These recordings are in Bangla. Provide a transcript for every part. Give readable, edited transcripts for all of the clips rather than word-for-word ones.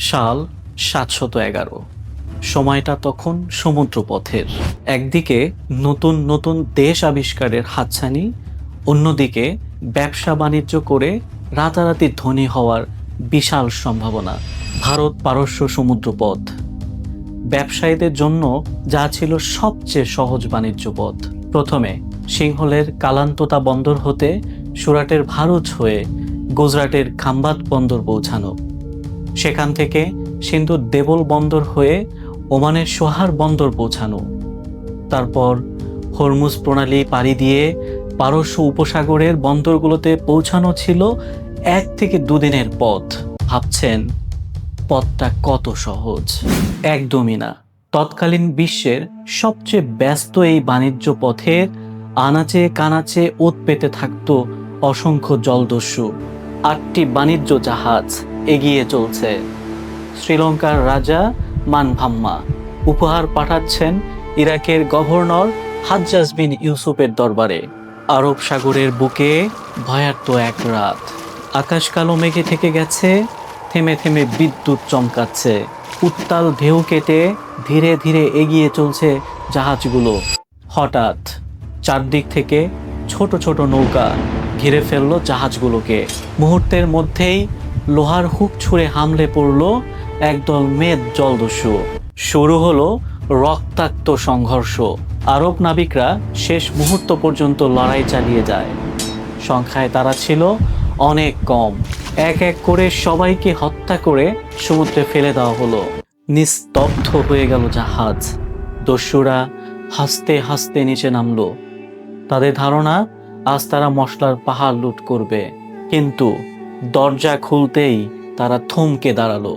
সাল ৭১১। সময়টা তখন সমুদ্রপথের। একদিকে নতুন নতুন দেশ আবিষ্কারের হাতছানি, অন্যদিকে ব্যবসা বাণিজ্য করে রাতারাতি ধনী হওয়ার বিশাল সম্ভাবনা। ভারত পারস্য সমুদ্রপথ ব্যবসায়ীদের জন্য যা ছিল সবচেয়ে সহজ বাণিজ্য পথ। প্রথমে সিংহলের কালান্ততা বন্দর হতে সুরাটের ভারুচ হয়ে গুজরাটের খাম্বাত বন্দর পৌঁছানো, সেখান থেকে সিন্ধুর দেবল বন্দর হয়ে ওমানের সোহার বন্দর পৌঁছানো, তারপর হরমুজ প্রণালী পাড়ি দিয়ে পারস্য উপসাগরের বন্দরগুলোতে পৌঁছানো ছিল 1 থেকে 2 দিনের পথ। ভাবছেন পথটা কত সহজ? একদমই না। তৎকালীন বিশ্বের সবচেয়ে ব্যস্ত এই বাণিজ্য পথের আনাচে কানাচে ওত পেতে থাকত অসংখ্য জলদস্যু। 8টি বাণিজ্য জাহাজ এগিয়ে চলছে। শ্রীলঙ্কার রাজা মানভাম্মা উপহার পাঠাচ্ছেন ইরাকের গভর্নর হাজ্জাজ বিন ইউসুফের দরবারে। আরব সাগরের বুকে ভয়ার্ত এক রাত। আকাশ কালো মেঘে থেকে গেছে, থেমে থেমে বিদ্যুৎ চমকাচ্ছে। উত্তাল ঢেউ কেটে ধীরে ধীরে এগিয়ে চলছে জাহাজগুলো। হঠাৎ চারদিক থেকে ছোট ছোট নৌকা ঘিরে ফেললো জাহাজগুলোকে। মুহূর্তের মধ্যেই লোহার হুক ছুঁড়ে হামলে পড়ল একদল মেদ জলদস্যু। শুরু হলো রক্তাক্ত সংঘর্ষ। আরব নাবিকরা শেষ মুহূর্ত পর্যন্ত লড়াই চালিয়ে যায়। সংখ্যায় তারা ছিল অনেক কম। এক এক করে সবাইকে হত্যা করে সমুদ্রে ফেলে দেওয়া হলো। নিস্তব্ধ হয়ে গেল জাহাজ। দস্যুরা হাসতে হাসতে নিচে নামলো। তাদের ধারণা আজ তারা মশলার পাহাড় লুট করবে, কিন্তু দরজা খুলতেই তারা থমকে দাঁড়ালো।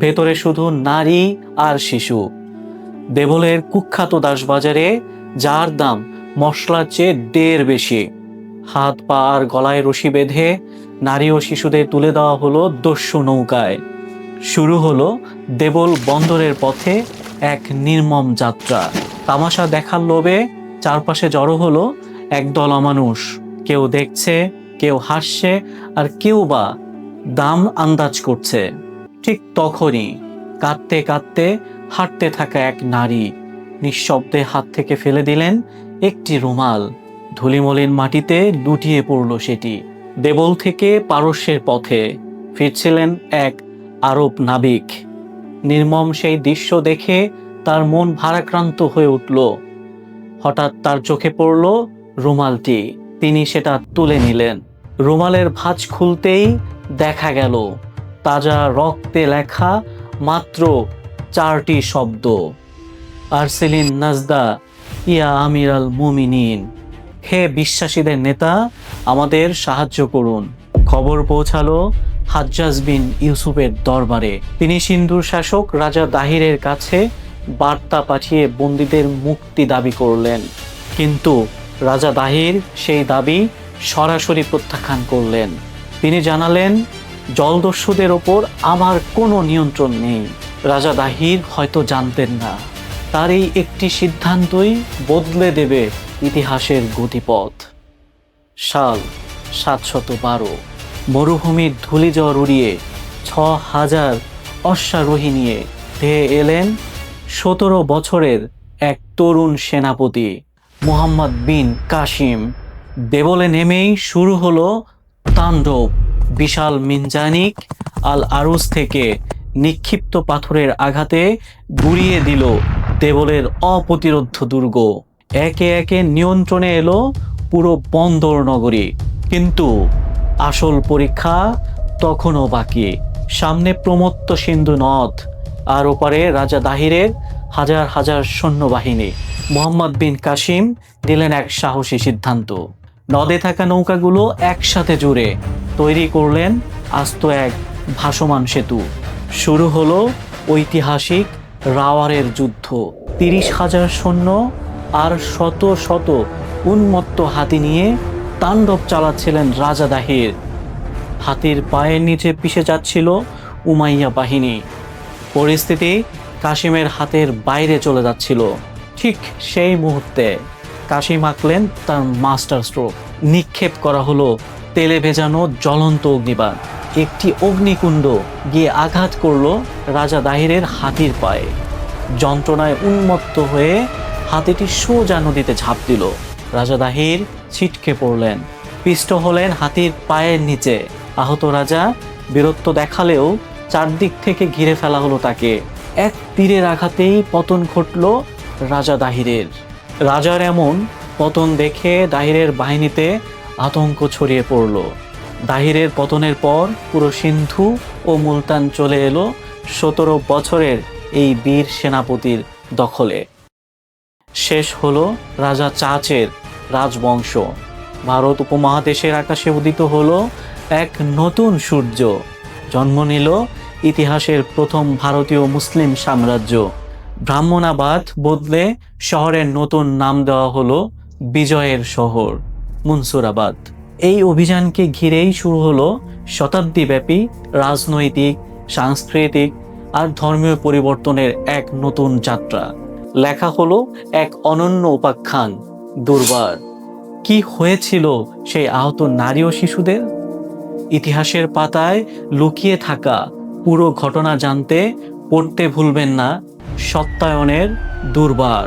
ভেতরে শুধু নারী আর শিশু। দেবলের কুখ্যাত দাসবাজারে যার দাম মশলার চেয়ে 1.5 বেশি। হাত পা আর গলায় রশি বেঁধে নারী ও শিশুদের তুলে দেওয়া হলো দস্যু নৌকায়। শুরু হলো দেবল বন্দরের পথে এক নির্মম যাত্রা। তামাশা দেখার লোভে চারপাশে জড়ো হলো একদল অমানুষ। কেউ দেখছে, কেউ হাসছে, আর কেউ বা দাম আন্দাজ করছে। ঠিক তখনই কাঁদতে কাঁদতে হাঁটতে থাকা এক নারী নিঃশব্দে হাত থেকে ফেলে দিলেন একটি রুমাল। ধুলিমলিন মাটিতে লুটিয়ে পড়ল সেটি। দেবল থেকে পারস্যের পথে ফিরছিলেন এক আরব নাবিক। নির্মম সেই দৃশ্য দেখে তার মন ভারাক্রান্ত হয়ে উঠল। হঠাৎ তার চোখে পড়ল রুমালটি। তিনি সেটা তুলে নিলেন। রুমালের ভাঁজ খুলতেই দেখা গেল তাজা রক্তে লেখা মাত্র 4টি শব্দ: আরসেলিন নাজদা ইয়া আমির আল মুমিনিন। হে বিশ্বাসীদের নেতা, আমাদের সাহায্য করুন। খবর পৌঁছালো হাজ্জাজ বিন ইউসুফের দরবারে। তিনি সিন্ধুর শাসক রাজা দাহিরের কাছে বার্তা পাঠিয়ে বন্দীদের মুক্তি দাবি করলেন, কিন্তু রাজা দাহির সেই দাবি সরাসরি প্রত্যাখ্যান করলেন। তিনি জানালেন, জলদস্যুদের ওপর আমার কোনো নিয়ন্ত্রণ নেই। রাজা দাহির হয়তো জানতেন না, তার এই একটি সিদ্ধান্তই বদলে দেবে ইতিহাসের গতিপথ। সাল ৭১২। মরুভূমির ধূলিঝড় উড়িয়ে ৬,০০০ অশ্বারোহী নিয়ে ধেয়ে এলেন ১৭ বছরের এক তরুণ সেনাপতি মুহাম্মদ বিন কাসিম। দেবলে নেমেই শুরু হলো তাণ্ডব। বিশাল মিনজানিক আল আরুজ থেকে নিক্ষিপ্ত পাথরের আঘাতে গুঁড়িয়ে দিল দেবলের অপ্রতিরোধ্য দুর্গ। একে একে নিয়ন্ত্রণে এলো পুরো বন্দর নগরী। কিন্তু আসল পরীক্ষা তখনও বাকি। সামনে প্রমত্ত সিন্ধু নদ, আর ওপারে রাজা দাহিরের হাজার হাজার সৈন্যবাহিনী। মুহাম্মদ বিন কাসিম দিলেন এক সাহসী সিদ্ধান্ত। নদে থাকা নৌকাগুলো একসাথে জুড়ে তৈরি করলেন আস্ত এক ভাসমান সেতু। শুরু হলো ঐতিহাসিক রাওয়ারের যুদ্ধ। 30,000 সৈন্য আর শত শত উন্মত্ত হাতি নিয়ে তাণ্ডব চালাচ্ছিলেন রাজা দাহির। হাতির পায়ের নিচে পিষে যাচ্ছিল উমাইয়া বাহিনী। পরিস্থিতি কাসিমের হাতের বাইরে চলে যাচ্ছিল। ঠিক সেই মুহূর্তে কাসিম আঁকলেন তার মাস্টার স্ট্রোক। নিক্ষেপ করা হলো তেলে ভেজানো জ্বলন্ত অগ্নিবাণ। একটি অগ্নিকুণ্ড গিয়ে আঘাত করলো রাজা দাহিরের হাতির পায়ে। যন্ত্রণায় উন্মত্ত হয়ে হাতিটি সোজা নদীতে ঝাঁপ দিল। রাজা দাহির ছিটকে পড়লেন, পিষ্ট হলেন হাতির পায়ের নিচে। আহত রাজা বীরত্ব দেখালেও চারদিক থেকে ঘিরে ফেলা হলো তাকে। এক তীরের আঘাতেই পতন ঘটল রাজা দাহিরের। রাজার এমন পতন দেখে দাহিরের বাহিনীতে আতঙ্ক ছড়িয়ে পড়ল। দাহিরের পতনের পর পুরো সিন্ধু ও মুলতান চলে এলো 17 বছরের এই বীর সেনাপতির দখলে। শেষ হলো রাজা চাচের রাজবংশ। ভারত উপমহাদেশের আকাশে উদিত হলো এক নতুন সূর্য। জন্ম নিল ইতিহাসের প্রথম ভারতীয় মুসলিম সাম্রাজ্য। ব্রাহ্মণাবাদ বদলে শহরের নতুন নাম দেওয়া হলো বিজয়ের শহর, মুনসুরাবাদ। এই অভিযানকে ঘিরেই শুরু হলো শতাব্দীব্যাপী রাজনৈতিক, সাংস্কৃতিক আর ধর্মীয় পরিবর্তনের এক নতুন যাত্রা। লেখা হলো এক অনন্য উপাখ্যান, দুর্বার। কি হয়েছিল সেই আহত নারী ও শিশুদের? ইতিহাসের পাতায় লুকিয়ে থাকা পুরো ঘটনা জানতে পড়তে ভুলবেন না সত্যায়নের দুর্বার।